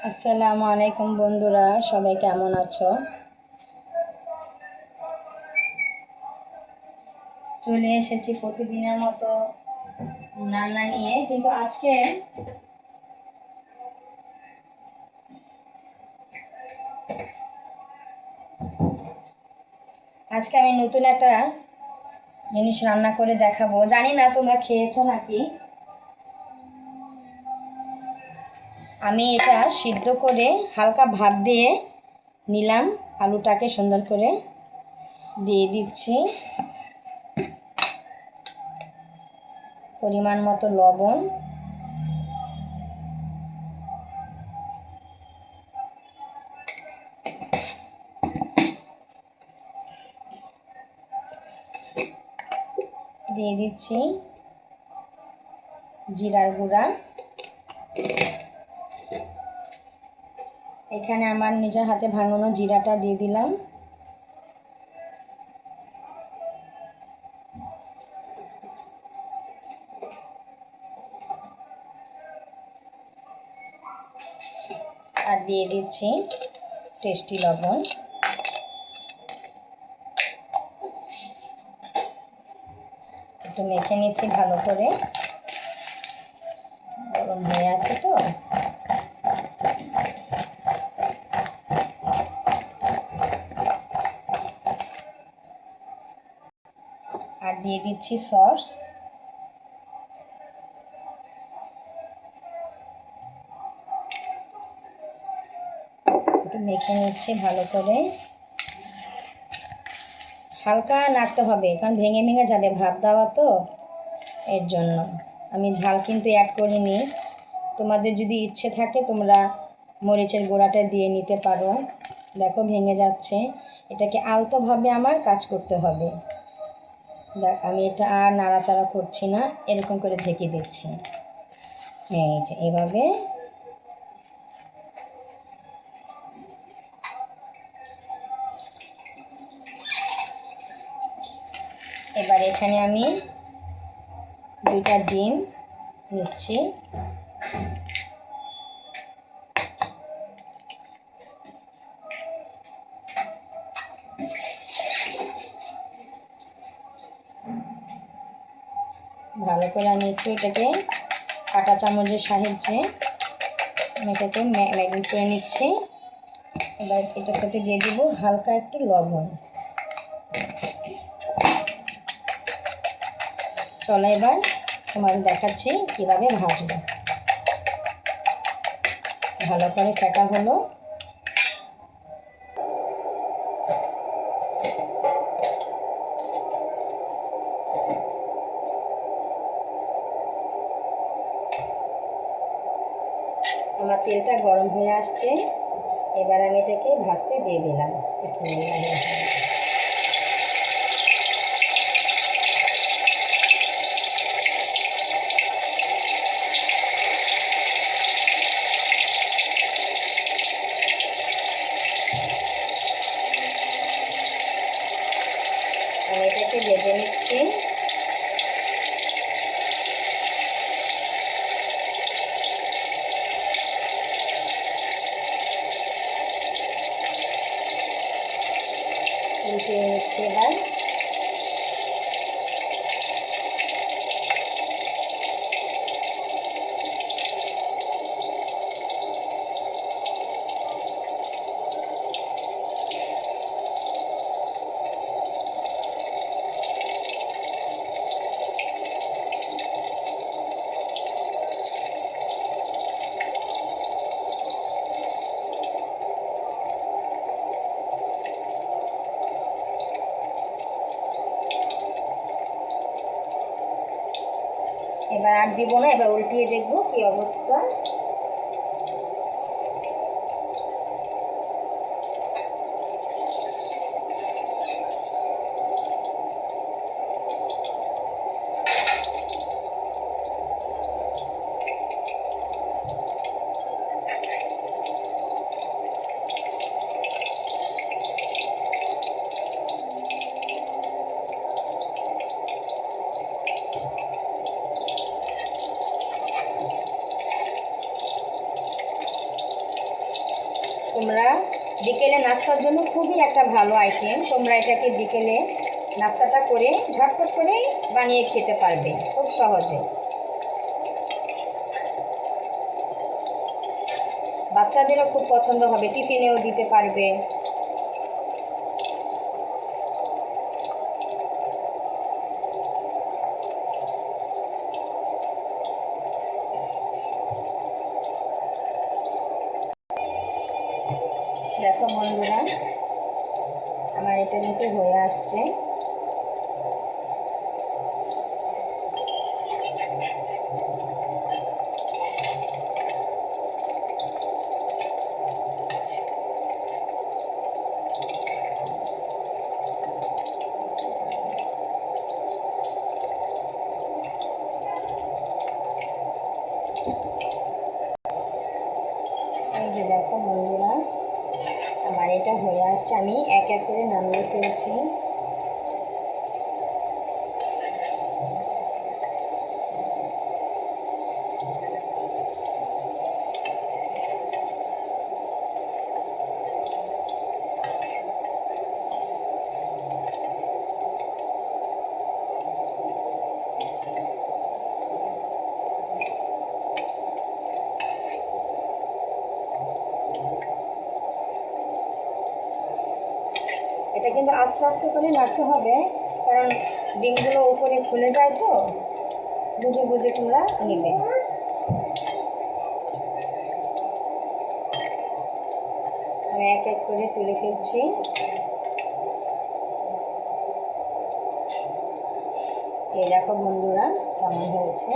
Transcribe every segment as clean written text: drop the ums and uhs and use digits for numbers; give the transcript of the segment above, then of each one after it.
আসসালামু আলাইকুম বন্ধুরা, সবাই কেমন আছো? চলে এসেছি প্রতিদিনের মতো রান্না নিয়ে, কিন্তু আজকে আমি নতুন একটা জিনিস রান্না করে দেখাবো। জানি না তোমরা খেয়েছো নাকি। আমি এটা সিদ্ধ করে হালকা ভাপ দিয়ে নিলাম। আলুটাকে সুন্দর করে দিয়ে দিচ্ছি পরিমাণ মতো লবণ, দিয়ে দিচ্ছি জিরার গুঁড়া। এখানে আমার নিজের হাতে ভাঙানো জিরাটা দিয়ে দিলাম। আর দিয়ে দিচ্ছি টেস্টি লবণ। একটু মেখে নিচ্ছি ভালো করে, গরম হয়ে আছে তো। আর দিয়ে দিচ্ছি সস। একটু মেখে নিচ্ছি ভালো করে, হালকা নাড়তে হবে কারণ ভেঙে ভেঙে যাবে, ভাপ দেওয়া তো, এর জন্য। আমি ঝাল কিন্তু অ্যাড করিনি। তোমাদের যদি ইচ্ছে থাকে তোমরা মরিচের গুঁড়াটা দিয়ে নিতে পারো। দেখো ভেঙে যাচ্ছে, এটাকে আলতোভাবে আমার কাজ করতে হবে। যাক, আমি এটা আর নাড়াচাড়া করছি না, এরকম করে ঢেকে দিচ্ছি। এই যে এভাবে। এবার এখানে আমি 2টা ডিম নিচ্ছি। ভালো করে আমি একটু এটাকে কাঁটা চামচের সাহায্যে আমি এটাকে ম্যাগনেট করে নিচ্ছি। এবার এটার সাথে দিয়ে দেবো হালকা একটু লবণ। চলো এবার তোমাদের দেখাচ্ছি কীভাবে ভাজবো। ভালো করে কাটা হলো। আমার তেলটা গরম হয়ে আসছে, এবার আমি এটাকে ভাজতে দিয়ে দিলাম। আমি এটাকে ভেজে নিচ্ছি। উল্টিয়ে নিচ্ছি এবার। এবার আর দিব না, এবার উল্টিয়ে দেখবো কি অবস্থা। তোমরা বিকেলে নাস্তার জন্য খুবই একটা ভালো আইটেম। তোমরা এটাকে বিকেলে নাস্তাটা করে ঝটপট করে বানিয়ে খেতে পারবে খুব সহজে। বাচ্চাদেরও খুব পছন্দ হবে, টিফিনেও দিতে পারবে। দেখো বন্ধুরা, আমার এটা কিন্তু হয়ে আসছে। এই যে দেখো বন্ধুরা, আমার এটা হয়ে আসছে। আমি এক এক করে নামিয়ে ফেলছি। এটা কিন্তু আস্তে আস্তে করে নাড়তে হবে, কারণ ডিমগুলো উপরে খুলে যায় তো, বুঝে বুঝে তোমরা নিবে। আমি এক এক করে তুলে ফেলছি। এই দেখো বন্ধুরা কেমন হয়েছে।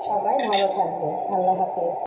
সবাই ভালো থাকবে। আল্লাহ হাফেজ।